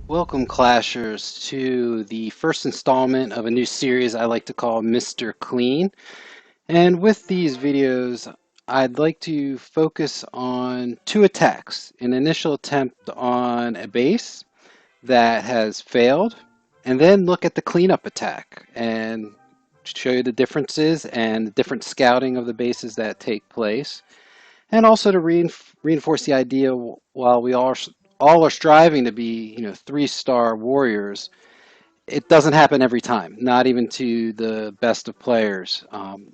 Welcome, Clashers, to the first installment of a new series I like to call Mr. Clean. And with these videos, I'd like to focus on two attacks. An initial attempt on a base that has failed, and then look at the cleanup attack and show you the differences and the different scouting of the bases that take place. And also to reinforce the idea while we all are striving to be, three-star warriors, it doesn't happen every time, not even to the best of players.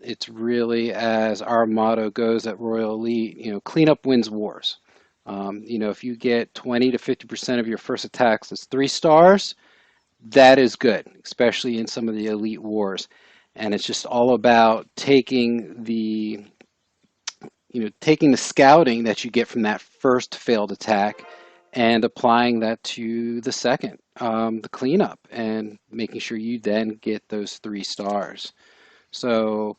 It's really, as our motto goes at Royal Elite, cleanup wins wars. If you get 20 to 50% of your first attacks as 3 stars, that is good, especially in some of the elite wars. And it's just all about taking the scouting that you get from that first failed attack and applying that to the second, the cleanup, and making sure you then get those 3 stars. So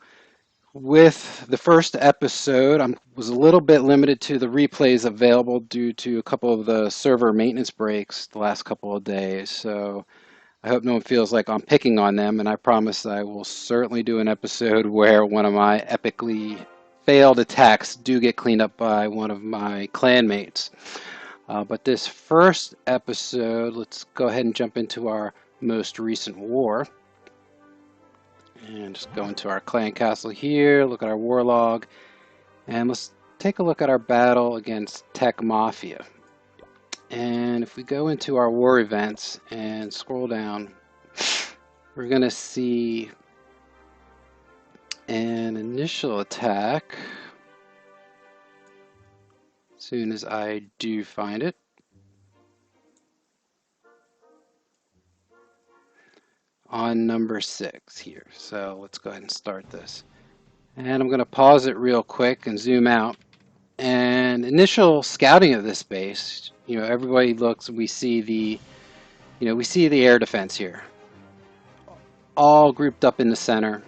with the first episode, I was a little bit limited to the replays available due to a couple of the server maintenance breaks the last couple of days. So I hope no one feels like I'm picking on them, and I promise I will certainly do an episode where one of my epically failed attacks do get cleaned up by one of my clanmates. But this first episode, let's go ahead and jump into our most recent war. And just go into our clan castle here, look at our war log, and let's take a look at our battle against Tech Mafia. And if we go into our war events and scroll down, we're going to see an initial attack as soon as I do find it. On number 6 here. So let's go ahead and start this. And I'm going to pause it real quick and zoom out. And initial scouting of this base, everybody looks, we see the air defense here, all grouped up in the center.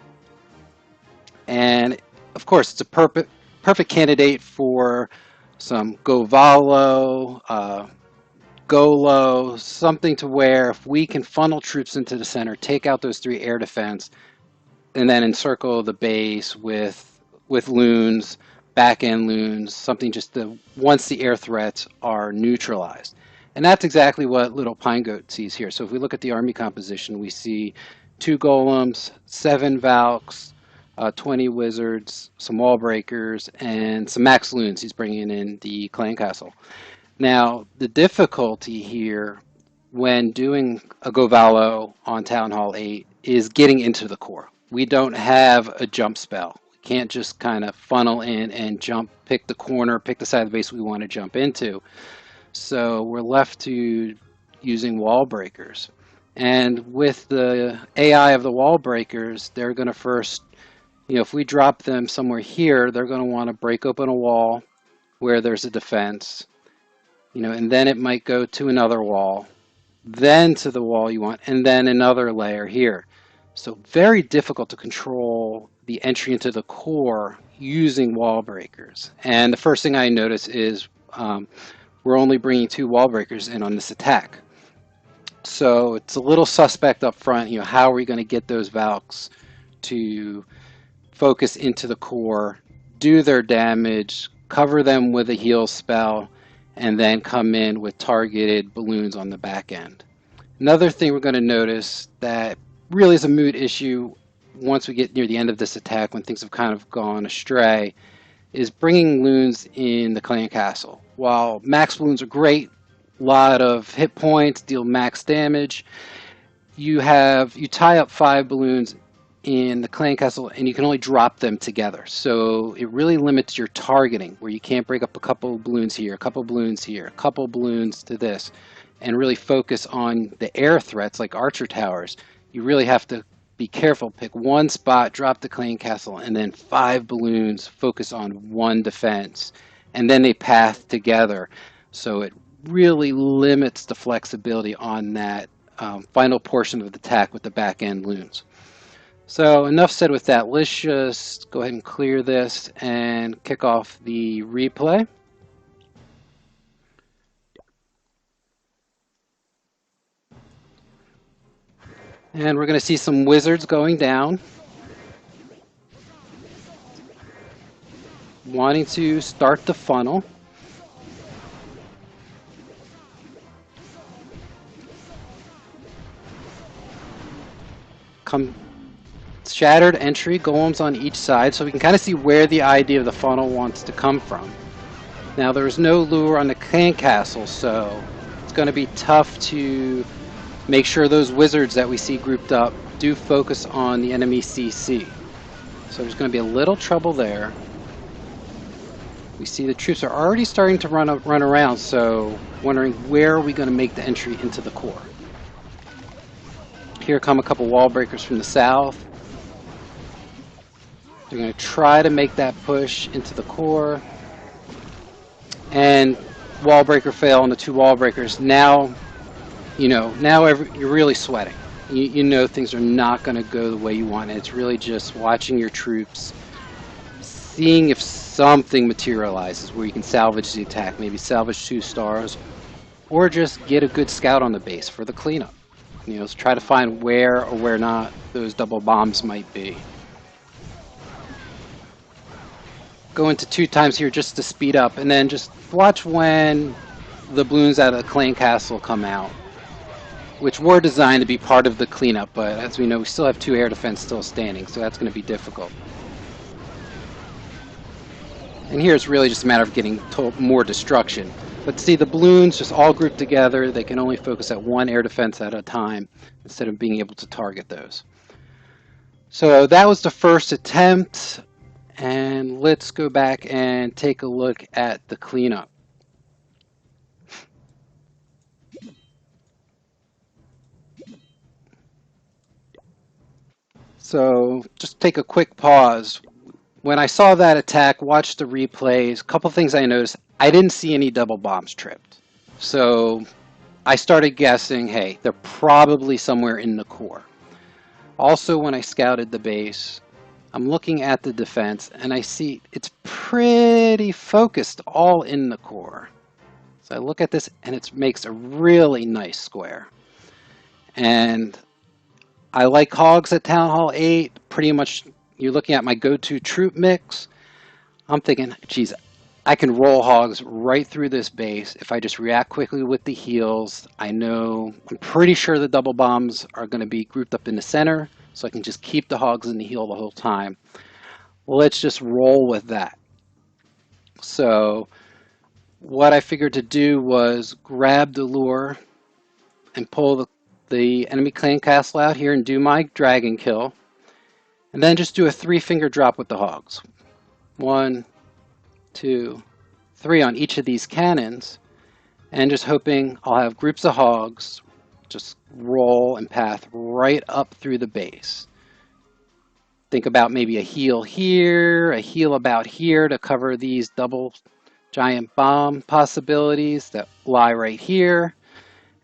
And of course, it's a perfect candidate for some Govalo, Golo, something to where if we can funnel troops into the center, take out those 3 air defense, and then encircle the base with loons, back end loons, something just to once the air threats are neutralized. And that's exactly what Little Pine Goat sees here. So if we look at the army composition, we see 2 golems, 7 valks, 20 wizards, some wall breakers, and some max loons. He's bringing in the clan castle. Now, the difficulty here when doing a Govalo on Town Hall 8 is getting into the core. We don't have a jump spell. We can't just kind of funnel in and jump, pick the corner, pick the side of the base we want to jump into. So we're left to using wall breakers. And with the AI of the wall breakers, they're going to first, if we drop them somewhere here, they're going to want to break open a wall where there's a defense, and then it might go to another wall, then to the wall you want, and then another layer here. So very difficult to control the entry into the core using wall breakers. And the first thing I notice is we're only bringing 2 wall breakers in on this attack. So it's a little suspect up front, how are we going to get those Valks to focus into the core, do their damage, cover them with a heal spell, and then come in with targeted balloons on the back end. Another thing we're going to notice that really is a mood issue once we get near the end of this attack, when things have kind of gone astray, is bringing loons in the clan castle. While max balloons are great, a lot of hit points, deal max damage, you tie up 5 balloons in the clan castle and you can only drop them together. So it really limits your targeting, where you can't break up a couple balloons here, a couple balloons here, a couple balloons to this, and really focus on the air threats like archer towers. You really have to be careful, pick one spot, drop the clan castle, and then 5 balloons, focus on one defense, and then they path together. So it really limits the flexibility on that final portion of the attack with the back end loons. So enough said with that. Let's just go ahead and clear this and kick off the replay. And we're going to see some wizards going down, wanting to start the funnel. Come shattered entry, golems on each side, so we can kind of see where the idea of the funnel wants to come from. Now there's no lure on the clan castle, so it's going to be tough to make sure those wizards that we see grouped up do focus on the enemy CC. So there's going to be a little trouble there. We see the troops are already starting to run around, so wondering where are we going to make the entry into the core. Here come a couple wall breakers from the south. They're going to try to make that push into the core. And wall breaker fail on the two wall breakers. Now, you're really sweating. You know things are not going to go the way you want. And it's really just watching your troops, seeing if something materializes where you can salvage the attack, maybe salvage 2 stars, or just get a good scout on the base for the cleanup. Try to find where or where not those double bombs might be. Go into 2 times here just to speed up, and then just watch when the balloons out of the clan castle come out, which were designed to be part of the cleanup, but as we know, we still have 2 air defense still standing, so that's going to be difficult. And here it's really just a matter of getting more destruction. But see, the balloons just all grouped together. They can only focus at 1 air defense at a time instead of being able to target those. So that was the first attempt. And let's go back and take a look at the cleanup. So just take a quick pause. When I saw that attack, watched the replays, a couple things I noticed. I didn't see any double bombs tripped. So I started guessing, hey, they're probably somewhere in the core. Also, when I scouted the base, I'm looking at the defense and I see it's pretty focused all in the core. So I look at this and it makes a really nice square. And I like hogs at Town Hall 8. Pretty much you're looking at my go-to troop mix. I'm thinking, geez, I can roll hogs right through this base if I just react quickly with the heals. I'm pretty sure the double bombs are going to be grouped up in the center, so I can just keep the hogs in the heal the whole time. Let's just roll with that. So what I figured to do was grab the lure and pull the enemy clan castle out here and do my dragon kill. And then just do a 3-finger drop with the hogs. 1, 2, 3 on each of these cannons. And just hoping I'll have groups of hogs just roll and path right up through the base. Think about maybe a heal here, a heal about here to cover these double giant bomb possibilities that lie right here.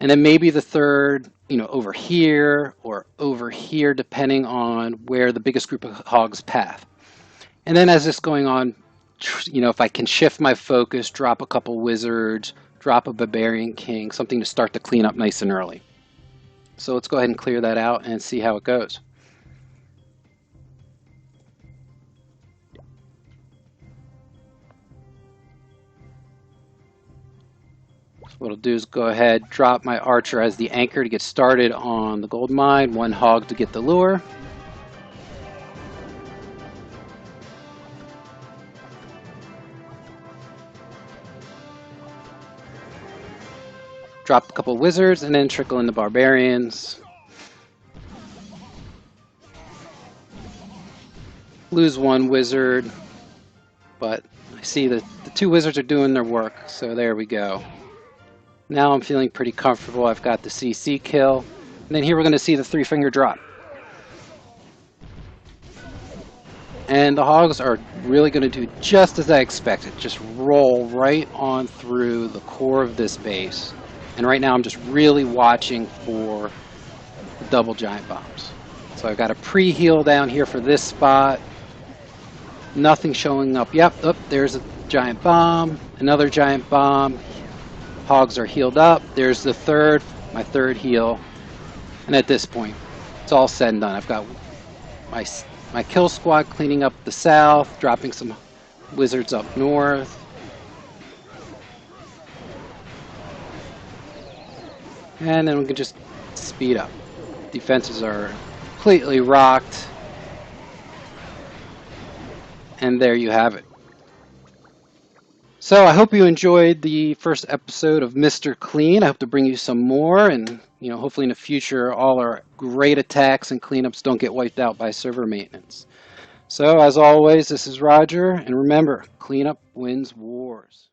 And then maybe the third, over here or over here, depending on where the biggest group of hogs path. And then as this going on, if I can shift my focus, drop a couple wizards, drop a barbarian king, something to start the cleanup nice and early. So let's go ahead and clear that out and see how it goes. What I'll do is go ahead, drop my archer as the anchor to get started on the gold mine, 1 hog to get the lure. Drop a couple wizards and then trickle in the barbarians. Lose 1 wizard, but I see that the 2 wizards are doing their work, so there we go. Now I'm feeling pretty comfortable. I've got the CC kill. And then here we're going to see the 3-finger drop. And the hogs are really going to do just as I expected. Just roll right on through the core of this base. And right now I'm just really watching for the double giant bombs. So I've got a pre-heal down here for this spot. Nothing showing up. Yep, oh, there's a giant bomb. Another giant bomb. Hogs are healed up. There's the my third heal. And at this point, it's all said and done. I've got my my kill squad cleaning up the south, dropping some wizards up north. And then we can just speed up. Defenses are completely rocked. And there you have it. So I hope you enjoyed the first episode of Mr. Clean. I hope to bring you some more, and hopefully in the future all our great attacks and cleanups don't get wiped out by server maintenance. So as always, this is Roger, and remember, cleanup wins wars.